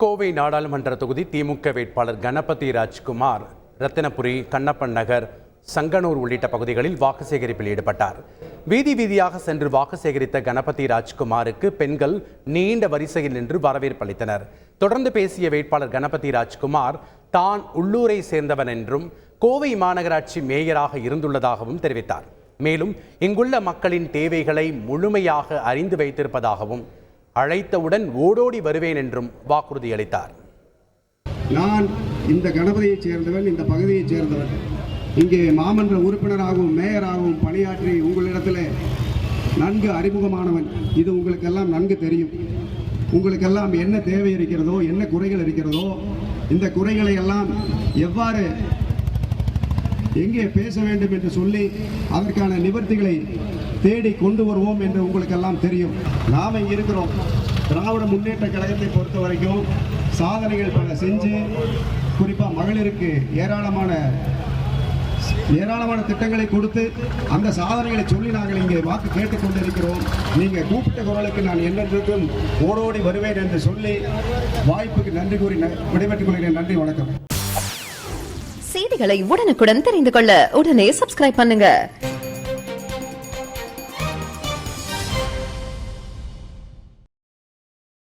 கோவை நாடாளுமன்ற தொகுதி திமுக வேட்பாளர் கணபதி ராஜ்குமார் ரத்தினபுரி, கண்ணப்பன் நகர், சங்கனூர் உள்ளிட்ட பகுதிகளில் வாக்கு சேகரிப்பில் ஈடுபட்டார். வீதி வீதியாக சென்று வாக்கு சேகரித்த கணபதி ராஜ்குமாருக்கு பெண்கள் நீண்ட வரிசையில் நின்று வரவேற்பு அளித்தனர். தொடர்ந்து பேசிய வேட்பாளர் கணபதி ராஜ்குமார் தான் உள்ளூரை சேர்ந்தவன் என்றும் கோவை மாநகராட்சி மேயராக இருந்துள்ளதாகவும் தெரிவித்தார். மேலும் இங்குள்ள மக்களின் தேவைகளை முழுமையாக அறிந்து வைத்திருப்பதாகவும் அழைத்தவுடன் ஓடோடி வருவேன் என்றும் வாக்குறுதி அளித்தார். நான் இந்த கணபதியைச் சேர்ந்தவன், இந்த பகுதியைச் சேர்ந்தவன். இங்கே மாமன்ற உறுப்பினராகவும் மேயராகவும் பணியாற்றி உங்களிடத்தில் நன்கு அறிமுகமானவன். இது உங்களுக்கெல்லாம் நன்கு தெரியும். உங்களுக்கெல்லாம் என்ன தேவை இருக்கிறதோ, என்ன குறைகள் இருக்கிறதோ, இந்த குறைகளை எல்லாம் எவ்வாறு எங்கே பேச வேண்டும் என்று சொல்லி அதற்கான நிவர்த்திகளை தேடி கொண்டு வருவோம் என்று உங்களுக்கெல்லாம் தெரியும். நாம் இங்கே இருக்கிறோம். திராவிட முன்னேற்ற கழகத்தை பொறுத்த வரைக்கும் சாதனைகள் பல செஞ்சு, குறிப்பாக மகளிருக்கு ஏராளமான திட்டங்களை கொடுத்து அந்த சாதனைகளை சொல்லி நாங்கள் இங்கே வாக்கு கேட்டுக்கொண்டிருக்கிறோம். நீங்கள் கூப்பிட்ட குரலுக்கு நான் என்னென்றும் ஓடோடி வருவேன் என்று சொல்லி வாய்ப்புக்கு நன்றி கூறி விடைபெற்றுக் கொள்கிறேன். நன்றி, வணக்கம். செய்திகளை உடனுக்குடன் தெரிந்து கொள்ள உடனே சப்ஸ்கிரைப் பண்ணுங்க.